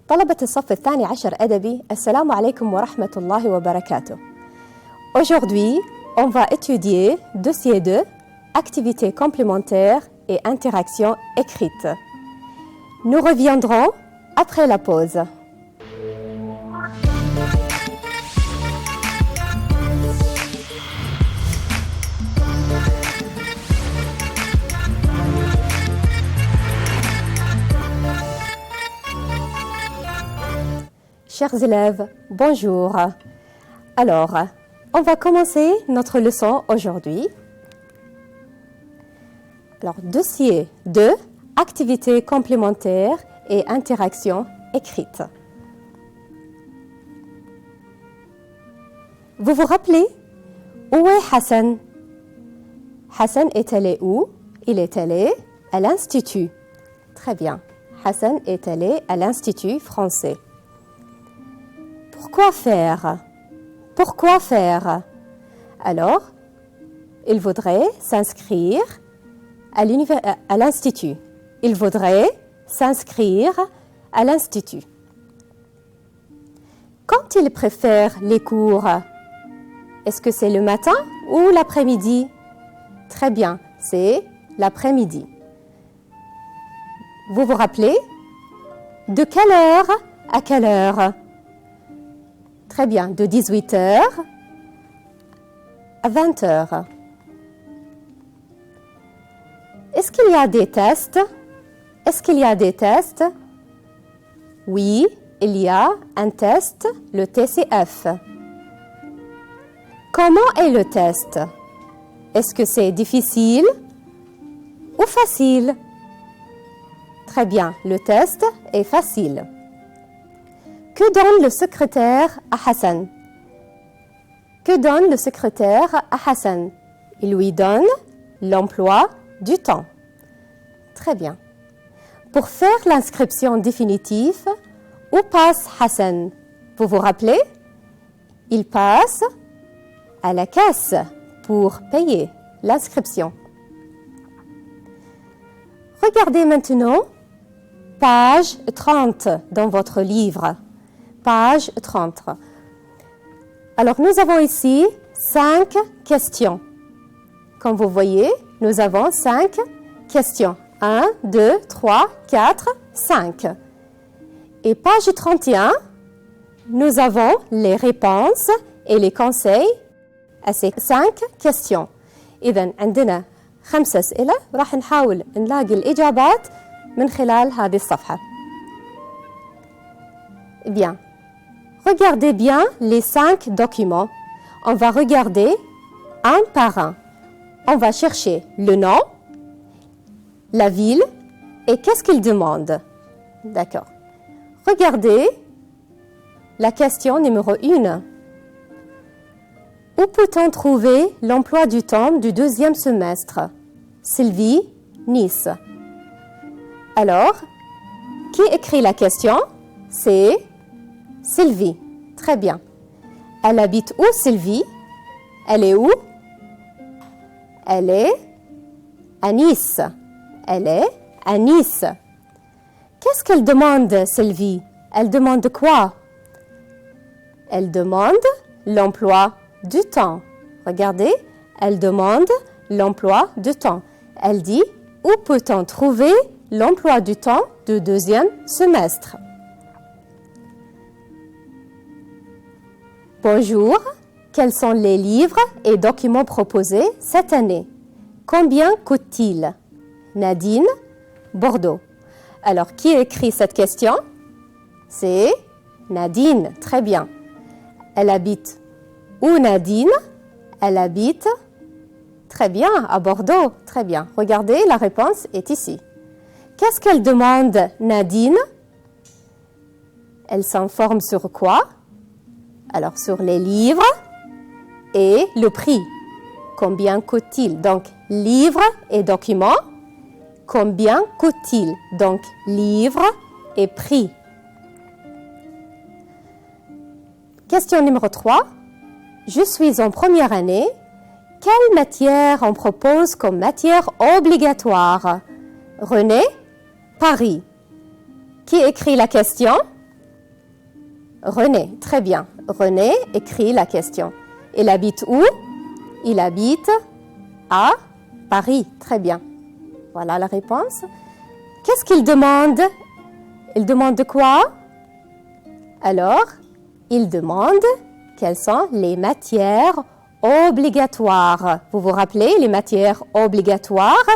طلبة الصف الثاني عشر أدبي السلام عليكم ورحمة الله وبركاته. Aujourd'hui, on va étudier dossier 2, activités complémentaires et interactions écrites. Nous reviendrons après la pause. Chers élèves, bonjour. Alors, on va commencer notre leçon aujourd'hui. Alors, dossier 2, activités complémentaires et interactions écrites. Vous vous rappelez? Où est Hassan? Hassan est allé où? Il est allé à l'Institut. Très bien. Hassan est allé à l'Institut français. Pourquoi faire? Pourquoi faire? Alors, il voudrait s'inscrire à l'Institut. Il voudrait s'inscrire à l'Institut. Quand il préfère les cours, est-ce que c'est le matin ou l'après-midi? Très bien, c'est l'après-midi. Vous vous rappelez? De quelle heure à quelle heure? Très bien, de 18h à 20h. Est-ce qu'il y a des tests? Est-ce qu'il y a des tests? Oui, il y a un test, le TCF. Comment est le test? Est-ce que c'est difficile ou facile? Très bien, le test est facile. Que donne le secrétaire à Hassan? Que donne le secrétaire à Hassan? Il lui donne l'emploi du temps. Très bien. Pour faire l'inscription définitive, où passe Hassan? Vous vous rappelez? Il passe à la caisse pour payer l'inscription. Regardez maintenant page 30 dans votre livre. Page 30. Alors, nous avons ici 5 questions. Comme vous voyez, nous avons 5 questions. 1, 2, 3, 4, 5. Et page 31, nous avons les réponses et les conseils à ces 5 questions. إذن عندنا 5 أسئلة راح نحاول نلاقي الإجابات من خلال هذه الصفحة. Bien. Regardez bien les 5 documents. On va regarder un par un. On va chercher le nom, la ville et qu'est-ce qu'il demande. D'accord. Regardez la question numéro 1. Où peut-on trouver l'emploi du temps du 2e semestre? Sylvie, Nice. Alors, qui écrit la question? C'est Sylvie. Très bien. Elle habite où, Sylvie? Elle est où? Elle est à Nice. Elle est à Nice. Qu'est-ce qu'elle demande, Sylvie? Elle demande quoi? Elle demande l'emploi du temps. Regardez, elle demande l'emploi du temps. Elle dit, où peut-on trouver l'emploi du temps du 2e semestre? Bonjour, quels sont les livres et documents proposés cette année? Combien coûtent-ils? Nadine, Bordeaux. Alors, qui écrit cette question? C'est Nadine, très bien. Elle habite où, Nadine? Elle habite, très bien, à Bordeaux, très bien. Regardez, la réponse est ici. Qu'est-ce qu'elle demande, Nadine? Elle s'informe sur quoi? Alors, sur les livres et le prix. Combien coûte-t-il? Donc, livres et documents. Combien coûte-t-il? Donc, livres et prix. Question numéro 3. Je suis en première année. Quelle matière on propose comme matière obligatoire? René, Paris. Qui écrit la question? René, très bien. René écrit la question. Il habite où? Il habite à Paris, très bien. Voilà la réponse. Qu'est-ce qu'il demande? Il demande quoi? Alors, il demande quelles sont les matières obligatoires. Vous vous rappelez les matières obligatoires?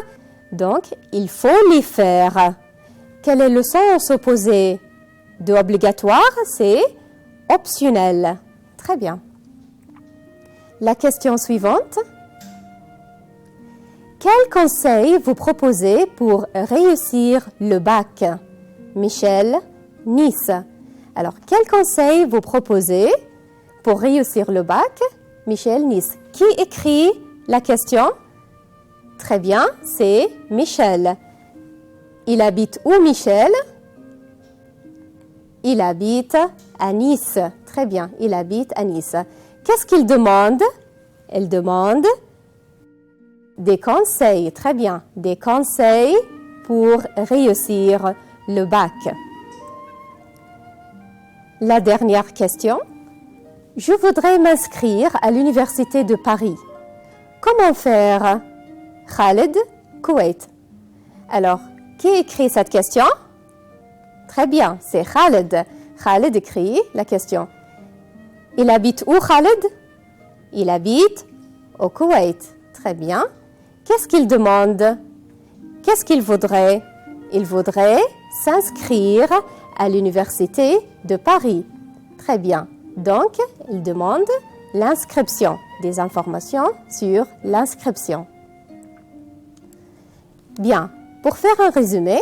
Donc, il faut les faire. Quel est le sens opposé de obligatoire? C'est optionnel. Très bien. La question suivante. Quel conseil vous proposez pour réussir le bac? Michel, Nice. Alors, quel conseil vous proposez pour réussir le bac? Michel, Nice. Qui écrit la question? Très bien, c'est Michel. Il habite où, Michel? Il habite à Nice. Très bien, il habite à Nice. Qu'est-ce qu'il demande? Il demande des conseils. Très bien, des conseils pour réussir le bac. La dernière question. Je voudrais m'inscrire à l'Université de Paris. Comment faire? Khaled, Koweït. Alors, qui écrit cette question? Très bien, c'est Khaled. Khaled écrit la question. Il habite où, Khaled? Il habite au Koweït. Très bien. Qu'est-ce qu'il demande? Qu'est-ce qu'il voudrait? Il voudrait s'inscrire à l'Université de Paris. Très bien. Donc, il demande l'inscription, des informations sur l'inscription. Bien, pour faire un résumé,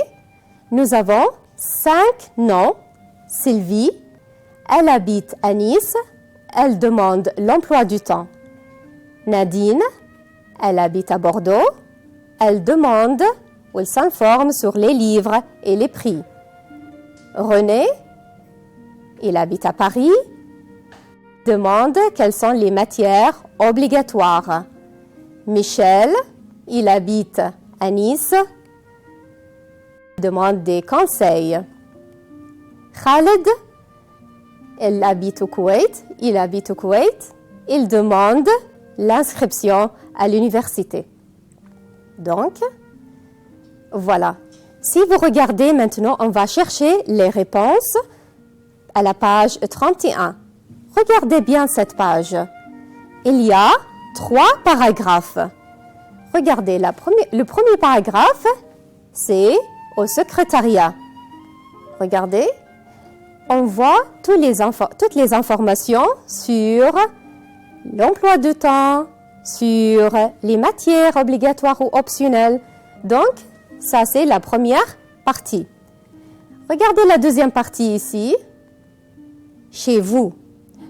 nous avons 5 noms. Sylvie, elle habite à Nice, elle demande l'emploi du temps. Nadine, elle habite à Bordeaux, elle demande ou elle s'informe sur les livres et les prix. René, il habite à Paris, demande quelles sont les matières obligatoires. Michel, il habite à Nice, demande des conseils. Khaled, il habite au Koweït, il demande l'inscription à l'université. Donc, voilà. Si vous regardez maintenant, on va chercher les réponses à la page 31. Regardez bien cette page. Il y a 3 paragraphes. Regardez, le premier paragraphe, c'est au secrétariat. Regardez, on voit toutes les informations sur l'emploi du temps, sur les matières obligatoires ou optionnelles. Donc, ça, c'est la première partie. Regardez la deuxième partie ici. Chez vous.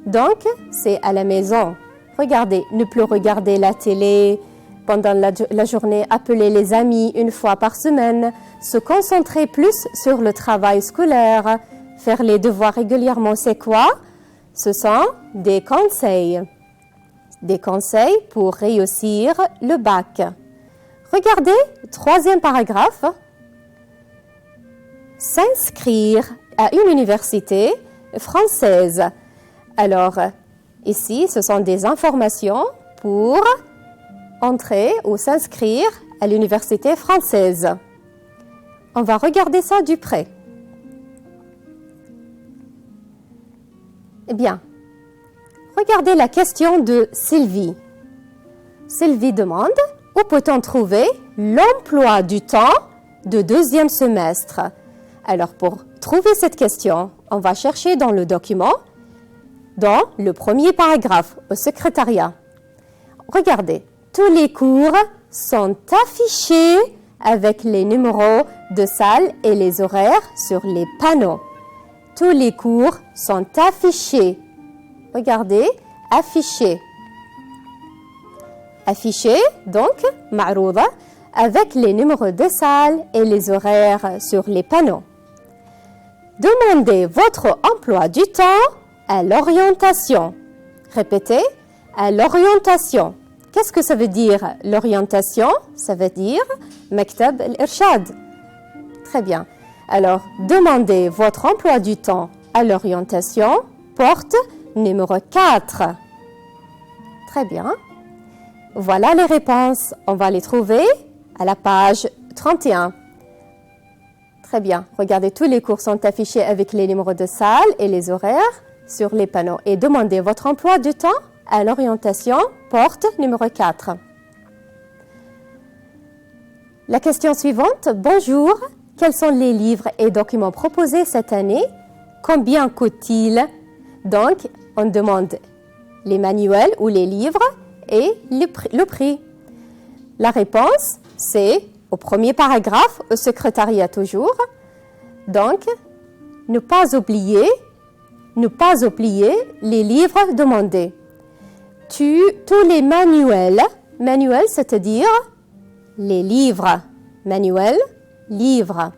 Donc, c'est à la maison. Regardez, ne plus regarder la télé pendant la journée, appeler les amis une fois par semaine, se concentrer plus sur le travail scolaire, faire les devoirs régulièrement. C'est quoi? Ce sont des conseils. Des conseils pour réussir le bac. Regardez, troisième paragraphe. S'inscrire à une université française. Alors, ici, ce sont des informations pour entrer ou s'inscrire à l'université française. On va regarder ça du près. Eh bien, regardez la question de Sylvie. Sylvie demande « Où peut-on trouver l'emploi du temps de deuxième semestre ?» Alors, pour trouver cette question, on va chercher dans le document, dans le premier paragraphe, au secrétariat. Regardez, tous les cours sont affichés avec les numéros de salle et les horaires sur les panneaux. Tous les cours sont affichés. Regardez, affichés. Affichés, donc, ma'rouda, avec les numéros de salle et les horaires sur les panneaux. Demandez votre emploi du temps à l'orientation. Répétez, à l'orientation. Qu'est-ce que ça veut dire l'orientation? Ça veut dire Maktab al-Irshad. Très bien. Alors, demandez votre emploi du temps à l'orientation. porte numéro 4. Très bien. Voilà les réponses. On va les trouver à la page 31. Très bien. Regardez, tous les cours sont affichés avec les numéros de salle et les horaires sur les panneaux. Et demandez votre emploi du temps à l'orientation porte numéro 4. La question suivante. Bonjour. Quels sont les livres et documents proposés cette année? Combien coûtent-ils? Donc, on demande les manuels ou les livres et le prix. La réponse, c'est au premier paragraphe, au secrétariat toujours. Donc, ne pas oublier les livres demandés. Tous les manuels, c'est-à-dire les livres, manuels, livres.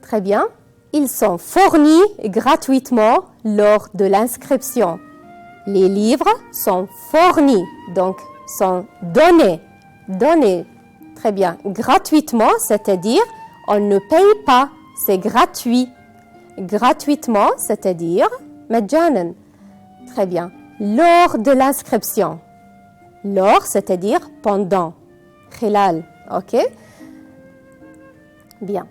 Très bien. Ils sont fournis gratuitement lors de l'inscription. Les livres sont fournis, donc sont donnés. Très bien. Gratuitement, c'est-à-dire on ne paye pas, c'est gratuit. Gratuitement, c'est-à-dire مجانا. Très bien. Lors de l'inscription. Lors, c'est-à-dire pendant. خلال. OK? Bien.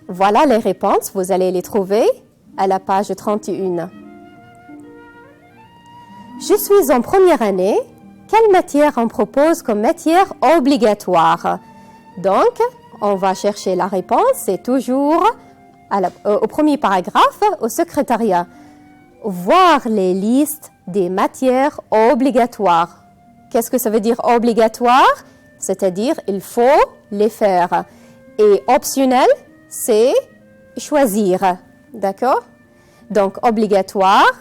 Voilà les réponses. Vous allez les trouver à la page 31. Je suis en première année. Quelle matière on propose comme matière obligatoire? Donc, on va chercher la réponse. C'est toujours au premier paragraphe, au secrétariat. Voir les listes des matières obligatoires. Qu'est-ce que ça veut dire obligatoire? C'est-à-dire, il faut les faire. Et optionnel, c'est choisir. D'accord? Donc, obligatoire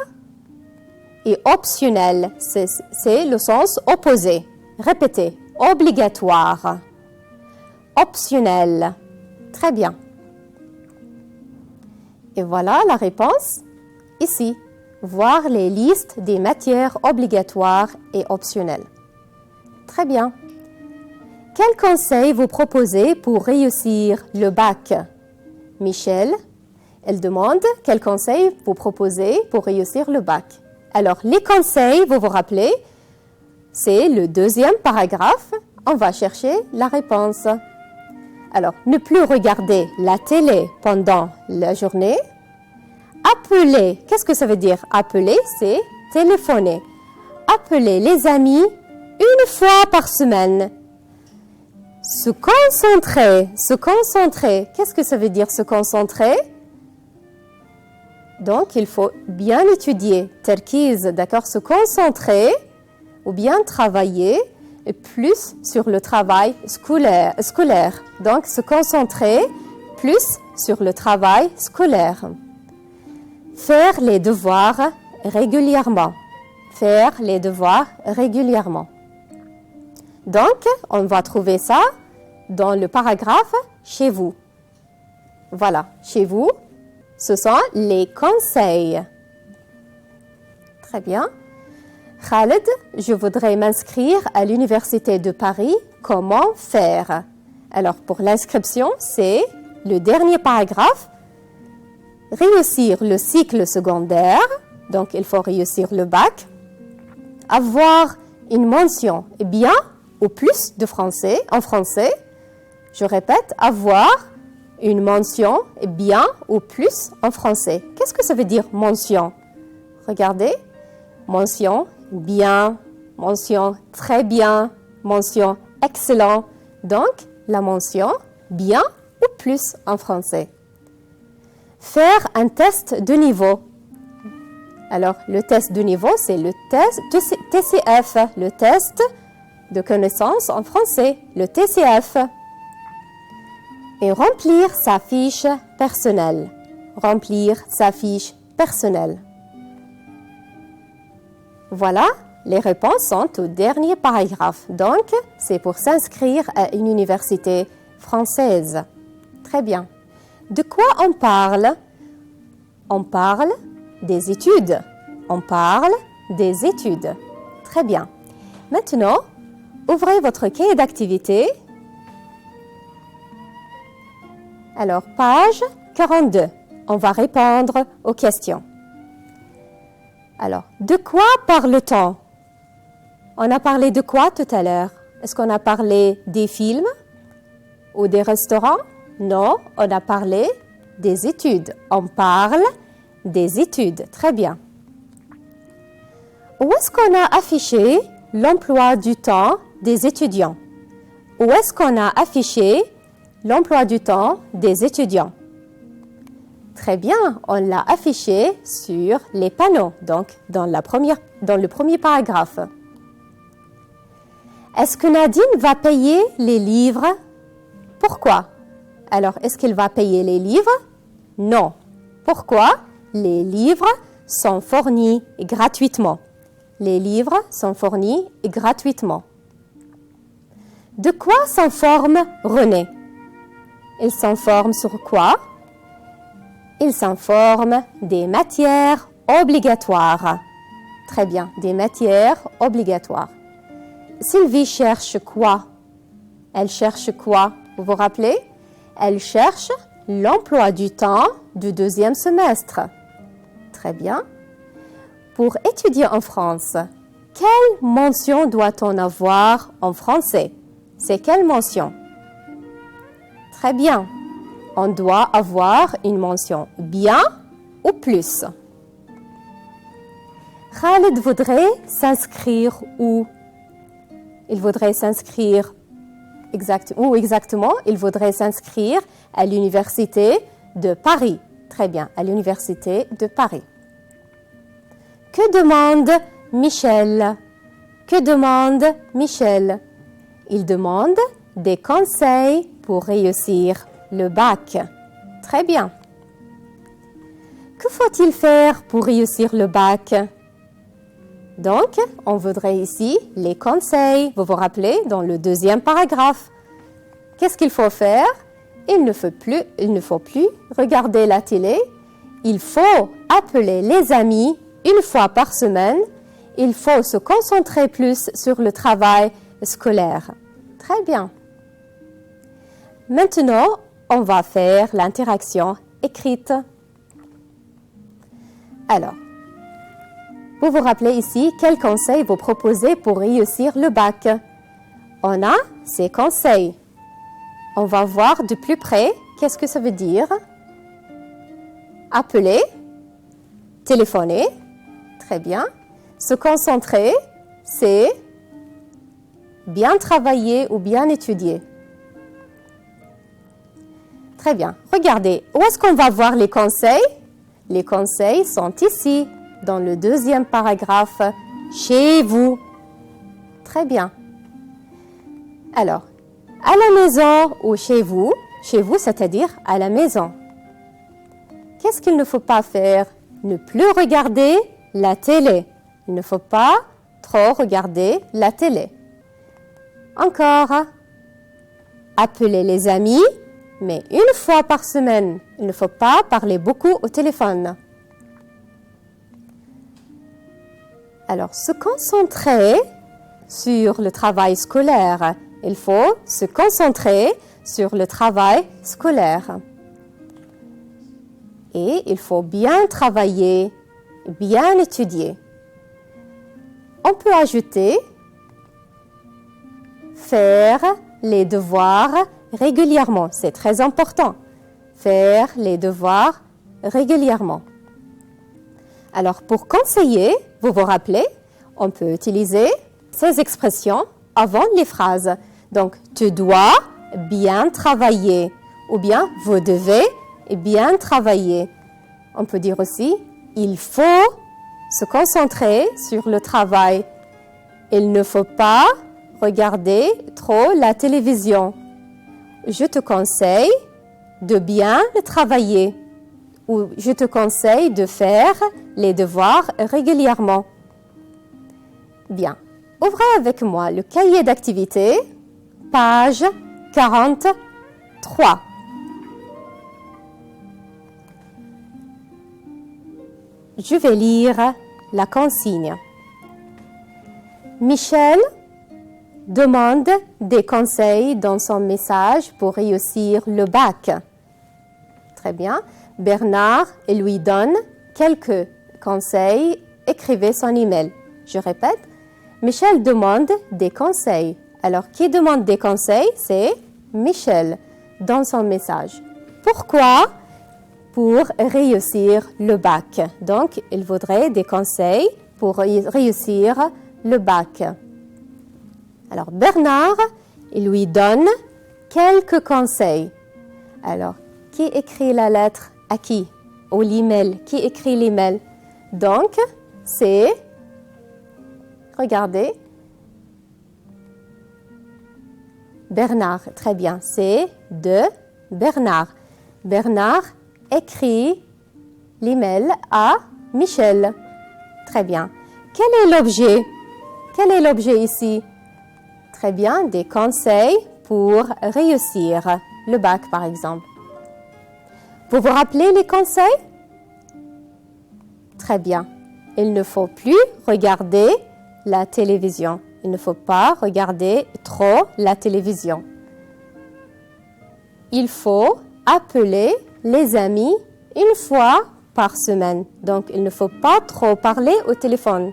et optionnel, c'est le sens opposé. Répétez. Obligatoire. Optionnel. Très bien. Et voilà la réponse ici. Voir les listes des matières obligatoires et optionnelles. Très bien. Quel conseil vous proposez pour réussir le bac? Michel, elle demande quel conseil vous proposez pour réussir le bac. Alors, les conseils, vous vous rappelez, c'est le deuxième paragraphe. On va chercher la réponse. Alors, ne plus regarder la télé pendant la journée. Appeler, qu'est-ce que ça veut dire? Appeler, c'est téléphoner. Appeler les amis une fois par semaine. Se concentrer. Qu'est-ce que ça veut dire se concentrer? Donc, il faut bien étudier. Terkiz, d'accord? Se concentrer ou bien travailler plus sur le travail scolaire. Donc, se concentrer plus sur le travail scolaire. Faire les devoirs régulièrement. Donc, on va trouver ça dans le paragraphe « Chez vous ». Voilà, chez vous, ce sont les conseils. Très bien. Khaled, je voudrais m'inscrire à l'Université de Paris. Comment faire? Alors, pour l'inscription, c'est le dernier paragraphe. Réussir le cycle secondaire, donc il faut réussir le bac. Avoir une mention bien ou plus de français, en français. Je répète, avoir une mention bien ou plus en français. Qu'est-ce que ça veut dire mention? Regardez, mention bien, mention très bien, mention excellent. Donc, la mention bien ou plus en français. Faire un test de niveau. Alors, le test de niveau, c'est le test TCF, le test de connaissance en français, le TCF. Et remplir sa fiche personnelle. Voilà, les réponses sont au dernier paragraphe. Donc, c'est pour s'inscrire à une université française. Très bien. De quoi on parle? On parle des études. Très bien. Maintenant, ouvrez votre cahier d'activité. Alors, page 42. on va répondre aux questions. Alors, de quoi parle-t-on? On a parlé de quoi tout à l'heure? Est-ce qu'on a parlé des films ou des restaurants? Non, on a parlé des études. On parle des études. Très bien. Où est-ce qu'on a affiché l'emploi du temps des étudiants? Où est-ce qu'on a affiché l'emploi du temps des étudiants? Très bien, on l'a affiché sur les panneaux, donc dans le premier paragraphe. Est-ce que Nadine va payer les livres? Pourquoi? Alors, est-ce qu'elle va payer les livres? Non. Pourquoi? Les livres sont fournis gratuitement. Les livres sont fournis gratuitement. De quoi s'informe René? Il s'informe sur quoi? Il s'informe des matières obligatoires. Très bien, des matières obligatoires. Sylvie cherche quoi? Elle cherche quoi? Vous vous rappelez? Elle cherche l'emploi du temps du deuxième semestre. Très bien. Pour étudier en France, quelle mention doit-on avoir en français? C'est quelle mention? Très bien. On doit avoir une mention bien ou plus. Khaled voudrait s'inscrire où? Il voudrait s'inscrire exactement? Il voudrait s'inscrire à l'université de Paris. Très bien, à l'université de Paris. Que demande Michel? Que demande Michel? Il demande des conseils pour réussir le bac. Très bien. Que faut-il faire pour réussir le bac? Donc, on voudrait ici les conseils. Vous vous rappelez dans le deuxième paragraphe. Qu'est-ce qu'il faut faire? Il ne faut plus regarder la télé. Il faut appeler les amis une fois par semaine. Il faut se concentrer plus sur le travail scolaire. Très bien. Maintenant, on va faire l'interaction écrite. Alors, vous vous rappelez ici quels conseils vous proposez pour réussir le bac? On a ces conseils. On va voir de plus près qu'est-ce que ça veut dire. Appeler, téléphoner, très bien. Se concentrer, c'est bien travailler ou bien étudier. Très bien. Regardez, où est-ce qu'on va voir les conseils? Les conseils sont ici, dans le deuxième paragraphe, chez vous. Très bien. Alors, à la maison ou chez vous, c'est-à-dire à la maison. Qu'est-ce qu'il ne faut pas faire? Ne plus regarder la télé. Il ne faut pas trop regarder la télé. Encore, appeler les amis, mais une fois par semaine. Il ne faut pas parler beaucoup au téléphone. Alors, se concentrer sur le travail scolaire. Il faut se concentrer sur le travail scolaire. Et il faut bien travailler, bien étudier. On peut ajouter faire les devoirs régulièrement. C'est très important. Faire les devoirs régulièrement. Alors, pour conseiller, vous vous rappelez, on peut utiliser ces expressions avant les phrases. Donc, tu dois bien travailler ou bien vous devez bien travailler. On peut dire aussi, il faut se concentrer sur le travail. Il ne faut pas regarder trop la télévision. Je te conseille de bien travailler ou je te conseille de faire les devoirs régulièrement. Bien, ouvrez avec moi le cahier d'activité, page 43. Je vais lire la consigne. Michel demande des conseils dans son message pour réussir le bac. Très bien. Bernard lui donne quelques conseils. Écrivez son email. Je répète. Michel demande des conseils. Alors, qui demande des conseils? C'est Michel dans son message. Pourquoi? Pour réussir le bac. Donc, il voudrait des conseils pour réussir le bac. Alors, Bernard, il lui donne quelques conseils. Alors, qui écrit la lettre à qui? Ou l'email? Qui écrit l'email? Donc, c'est, regardez, Bernard. Très bien, c'est de Bernard. Bernard écrit l'email à Michel. Très bien. Quel est l'objet? Quel est l'objet ici? Très bien, des conseils pour réussir le bac, par exemple. Vous vous rappelez les conseils? Très bien. Il ne faut plus regarder la télévision. Il ne faut pas regarder trop la télévision. Il faut appeler les amis une fois par semaine. Donc, il ne faut pas trop parler au téléphone.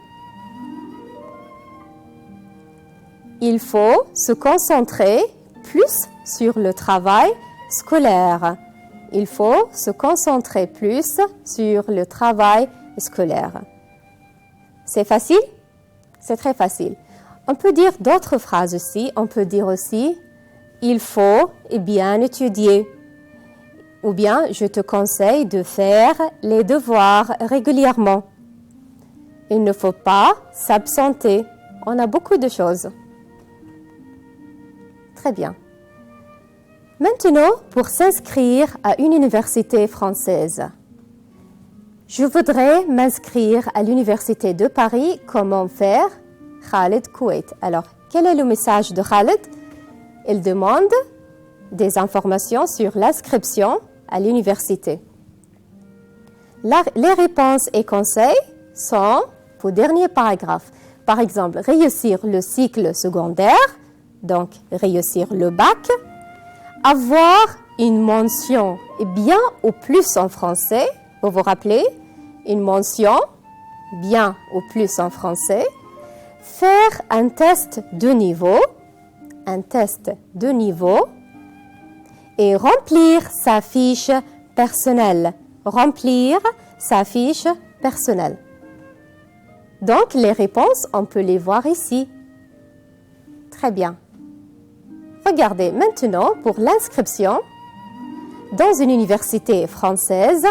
Il faut se concentrer plus sur le travail scolaire. Il faut se concentrer plus sur le travail scolaire. C'est facile? C'est très facile. On peut dire d'autres phrases aussi. On peut dire aussi « il faut bien étudier » ou bien « je te conseille de faire les devoirs régulièrement ». Il ne faut pas s'absenter. On a beaucoup de choses. Très bien. Maintenant, pour s'inscrire à une université française, je voudrais m'inscrire à l'université de Paris. Comment faire? Khaled Kuwait. Alors, quel est le message de Khaled? Il demande des informations sur l'inscription à l'université. Les réponses et conseils sont au dernier paragraphe. Par exemple, réussir le cycle secondaire, donc réussir le bac, avoir une mention bien ou plus en français, vous vous rappelez, une mention bien ou plus en français, faire un test de niveau et remplir sa fiche personnelle. Donc, les réponses, on peut les voir ici. Très bien. Regardez maintenant pour l'inscription dans une université française.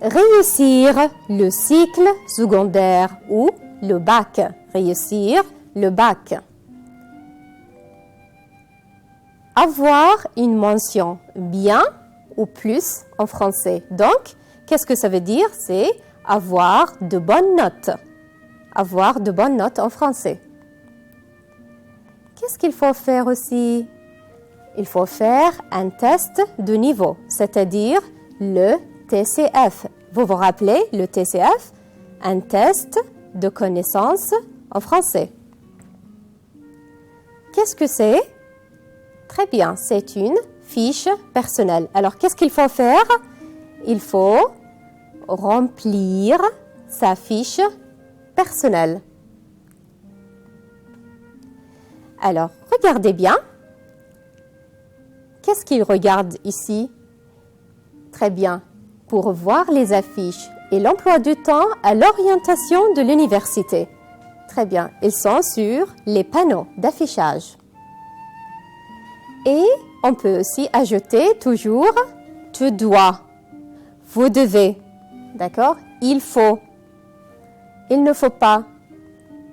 Réussir le cycle secondaire ou le bac. Réussir le bac. Avoir une mention bien ou plus en français. Donc, qu'est-ce que ça veut dire? C'est avoir de bonnes notes. Avoir de bonnes notes en français. Qu'est-ce qu'il faut faire aussi? Il faut faire un test de niveau, c'est-à-dire le TCF. Vous vous rappelez le TCF? Un test de connaissance en français. Qu'est-ce que c'est? Très bien, c'est une fiche personnelle. Alors, qu'est-ce qu'il faut faire? Il faut remplir sa fiche personnelle. Alors, regardez bien. Qu'est-ce qu'il regarde ici? Très bien. Pour voir les affiches et l'emploi du temps à l'orientation de l'université. Très bien. Ils sont sur les panneaux d'affichage. Et on peut aussi ajouter toujours « tu dois »,« vous devez », d'accord? « Il faut »,« il ne faut pas »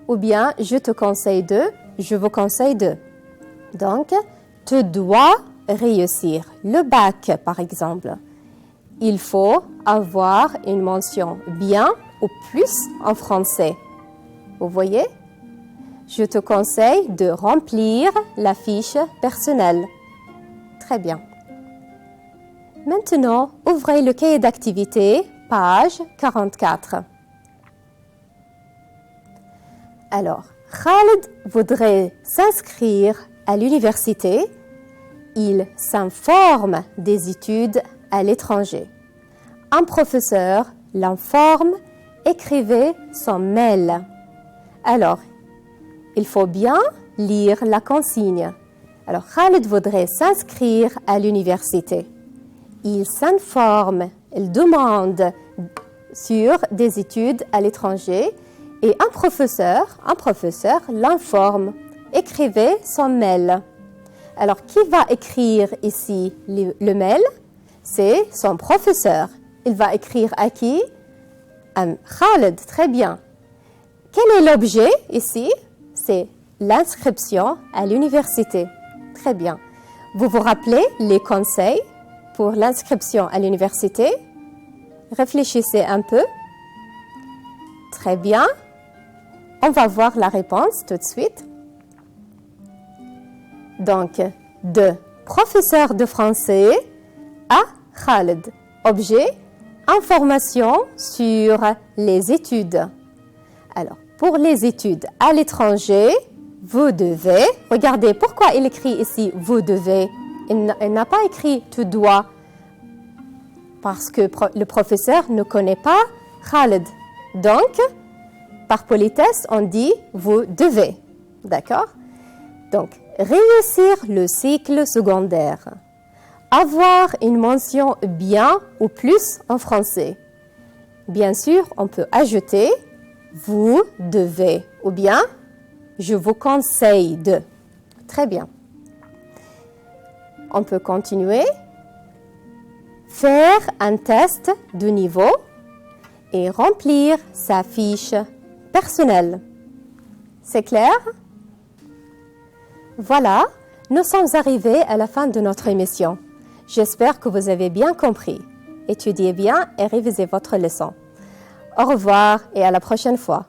ou bien « je te conseille de », « je vous conseille de ». Donc, « tu dois réussir le bac » par exemple. Il faut avoir une mention bien ou plus en français. Vous voyez? Je te conseille de remplir la fiche personnelle. Très bien. Maintenant, ouvrez le cahier d'activité, page 44. Alors, Khaled voudrait s'inscrire à l'université. il s'informe des études à l'étranger. Un professeur l'informe, écrivez son mail. Alors, il faut bien lire la consigne. Alors, Khaled voudrait s'inscrire à l'université. Il s'informe, il demande sur des études à l'étranger et un professeur l'informe. Écrivez son mail. Alors, qui va écrire ici le mail? C'est son professeur. Il va écrire à qui? À Khaled, très bien. Quel est l'objet ici? C'est l'inscription à l'université. Très bien. Vous vous rappelez les conseils pour l'inscription à l'université? Réfléchissez un peu. Très bien. On va voir la réponse tout de suite. Donc, de professeur de français à Khaled. Objet, information sur les études. Alors, pour les études à l'étranger, vous devez, regardez pourquoi il écrit ici vous devez. Il n'a pas écrit tu dois parce que le professeur ne connaît pas Khaled. Donc, par politesse, on dit vous devez. D'accord? Donc, réussir le cycle secondaire. Avoir une mention bien ou plus en français. Bien sûr, on peut ajouter vous devez ou bien je vous conseille de. Très bien. On peut continuer. Faire un test de niveau et remplir sa fiche personnelle. C'est clair? Voilà, nous sommes arrivés à la fin de notre émission. J'espère que vous avez bien compris. Étudiez bien et révisez votre leçon. Au revoir et à la prochaine fois.